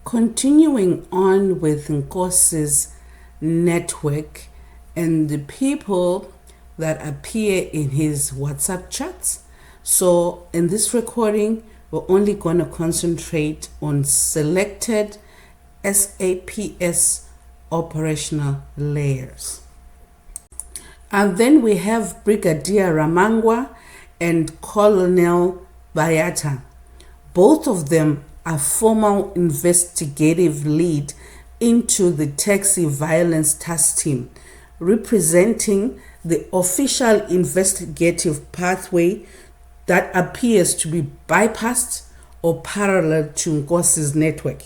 Continuing on with Nkosi's network and the people that appear in his WhatsApp chats. So, in this recording, we're only going to concentrate on selected SAPS operational layers. And then we have Brigadier Ramangwa and Colonel Bayata. Both of them are formal investigative lead into the taxi violence task team, representing the official investigative pathway that appears to be bypassed or parallel to Nkosi's network.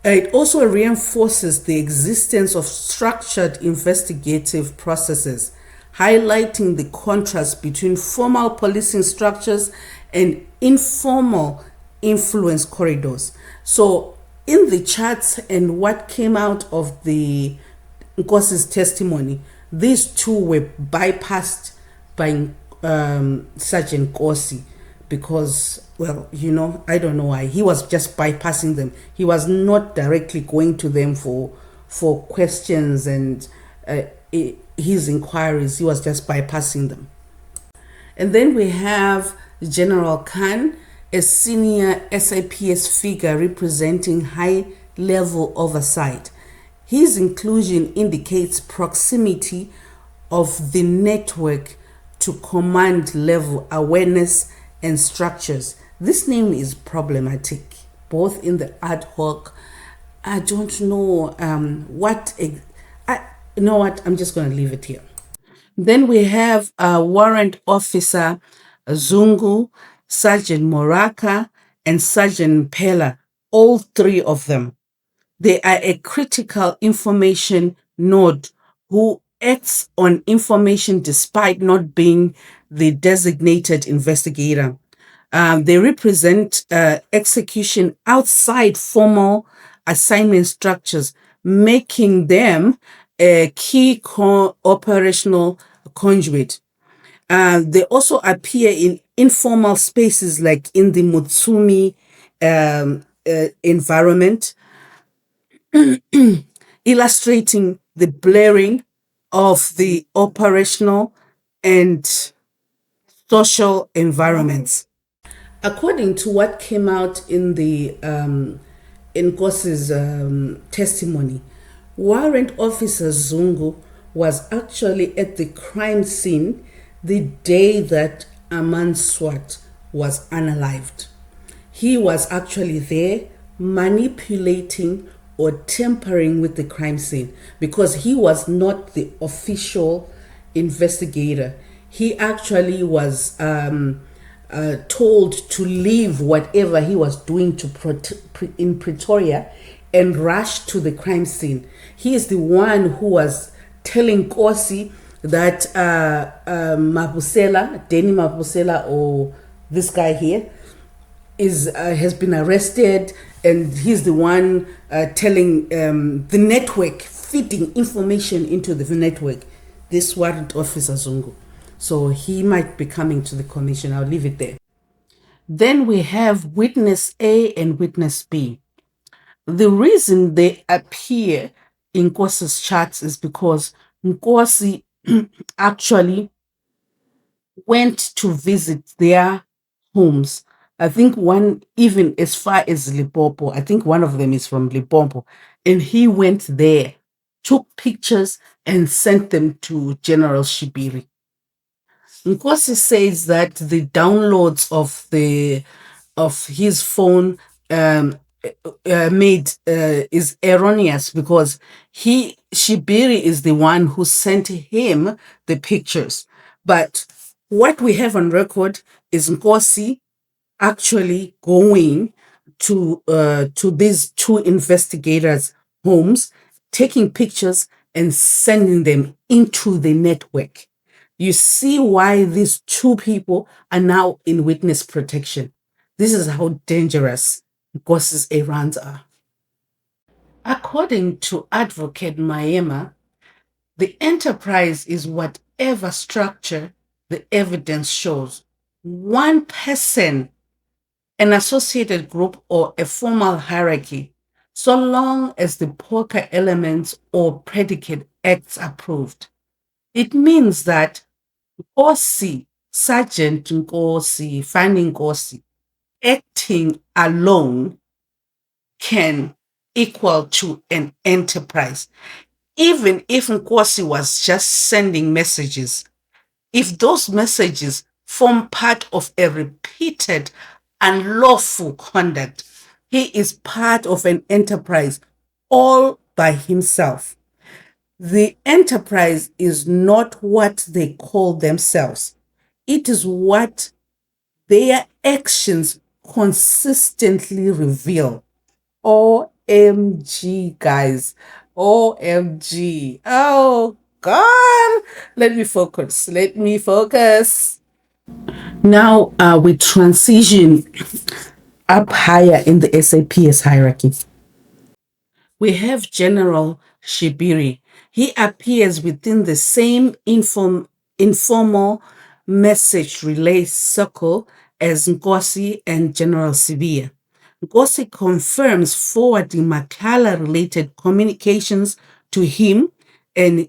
It also reinforces the existence of structured investigative processes, highlighting the contrast between formal policing structures and informal influence corridors. So, in the chats and what came out of the Nkosi's testimony, these two were bypassed by Sgt Nkosi because, well, I don't know why. He was just bypassing them. He was not directly going to them for questions and his inquiries. He was just bypassing them. And then we have General Khan, a senior SAPS figure representing high-level oversight. His inclusion indicates proximity of the network to command-level awareness and structures. This name is problematic, both in the ad hoc. I don't know you know what? I'm just going to leave it here. Then we have Warrant Officer Zungu, Sergeant Moraka, and Sergeant Pella, all three of them. They are a critical information node who acts on information despite not being the designated investigator. They represent execution outside formal assignment structures, making them a key operational conduit. They also appear in informal spaces like in the Mutsumi environment, illustrating the blurring of the operational and social environments. According to what came out in the Nkosi's testimony, Warrant Officer Zungu was actually at the crime scene the day that Aman Swat was unalived. He was actually there manipulating or tampering with the crime scene because he was not the official investigator. He actually was told to leave whatever he was doing in Pretoria and rush to the crime scene. He is the one who was telling Nkosi that Mabusela, Denny Mabusela, or this guy here, has been arrested, and he's the one telling the network, feeding information into the network, this Warrant Officer Zungu. So he might be coming to the commission. I'll leave it there. Then we have Witness A and Witness B. The reason they appear in Nkosi's charts is because Nkosi actually went to visit their homes. I think one even as far as Limpopo. I think one of them is from Limpopo. And he went there, took pictures, and sent them to General Shibiri. Nkosi says that the downloads of his phone made is erroneous because Shibiri is the one who sent him the pictures. But what we have on record is Nkosi actually going to these two investigators' homes, taking pictures and sending them into the network. You see why these two people are now in witness protection. This is how dangerous Nkosi's errands are. According to Advocate Maema, the enterprise is whatever structure the evidence shows. One person an associated group, or a formal hierarchy, so long as the poker elements or predicate acts are proved. It means that Nkosi, Sgt Nkosi, Fannie Nkosi, acting alone can equal to an enterprise. Even if Nkosi was just sending messages, if those messages form part of a repeated unlawful conduct, he is part of an enterprise all by himself. The enterprise is not what they call themselves, it is what their actions consistently reveal. OMG, guys. OMG. Oh, God. Let me focus. Let me focus. Now we transition up higher in the SAPS hierarchy. We have General Shibiri. He appears within the same informal message relay circle as Nkosi and General Sibia. Nkosi confirms forwarding Makala-related communications to him and,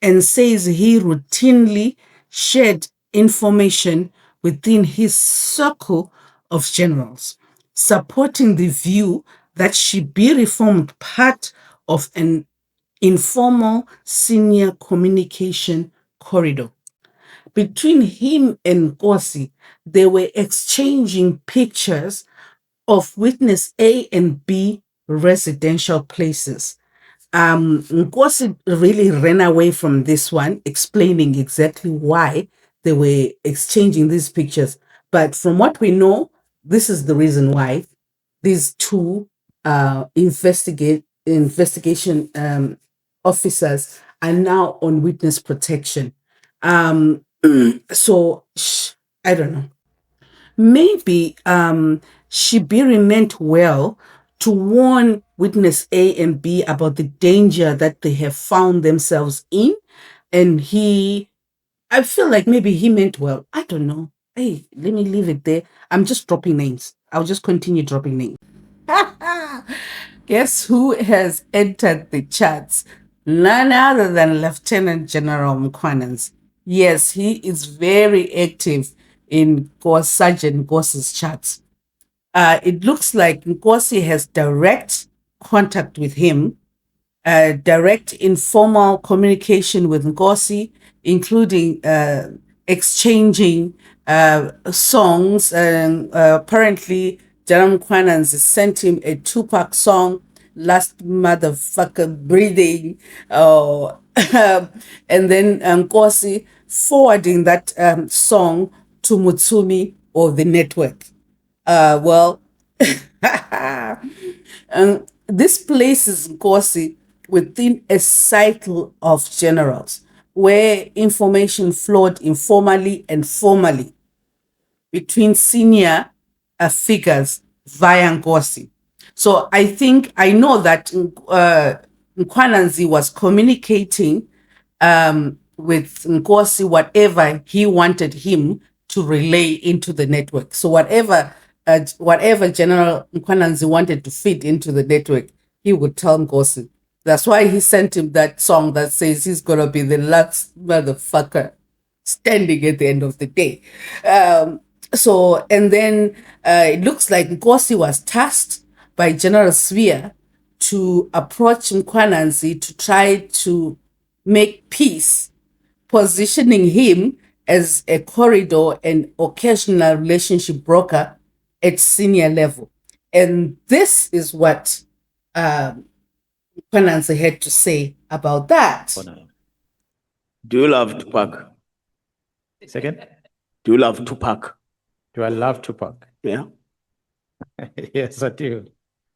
and says he routinely shared information within his circle of generals, supporting the view that Shibiri formed part of an informal senior communication corridor. Between him and Nkosi, they were exchanging pictures of witness A and B residential places. Nkosi really ran away from this one, explaining exactly why they were exchanging these pictures. But from what we know, this is the reason why these two investigation officers are now on witness protection. So I don't know. Maybe Shibiri meant well to warn witness A and B about the danger that they have found themselves in. And I feel like maybe he meant well. I don't know. Hey, let me leave it there. I'm just dropping names. I'll just continue dropping names. Guess who has entered the charts? None other than Lieutenant General Mkwanan's. Yes, he is very active in Sergeant Nkosi's charts. It looks like Nkosi has direct contact with him, direct informal communication with Nkosi, including exchanging songs. And apparently, Jaram Kwananz sent him a Tupac song, Last Motherfucker Breathing. And then Nkosi forwarding that song to Mutsumi or the network. Well, this places Nkosi within a cycle of generals where information flowed informally and formally between senior figures via Nkosi. So I know that Nkwananzi was communicating with Nkosi whatever he wanted him to relay into the network. So whatever General Nkwananzi wanted to feed into the network, he would tell Nkosi. That's why he sent him that song that says he's gonna be the last motherfucker standing at the end of the day. And then it looks like Nkosi was tasked by General Svia to approach Nkwananzi to try to make peace, positioning him as a corridor and occasional relationship broker at senior level. And this is what Nkwananzi had to say about that. Do you love Tupac? Second, Do you love Tupac? do I love Tupac? Yeah, Yes, I do.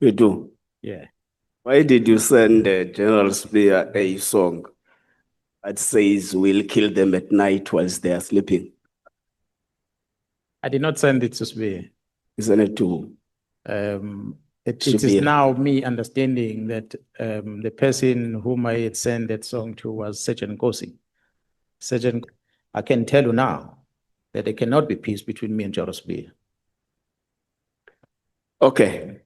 you do. Yeah. Why did you send General Spear a song that says we'll kill them at night whilst they are sleeping? I did not send it to Sbe. Isn't it too? It Should is be. now me understanding that the person whom I had sent that song to was Sgt Nkosi. I can tell you now that there cannot be peace between me and Joros Beer. Okay.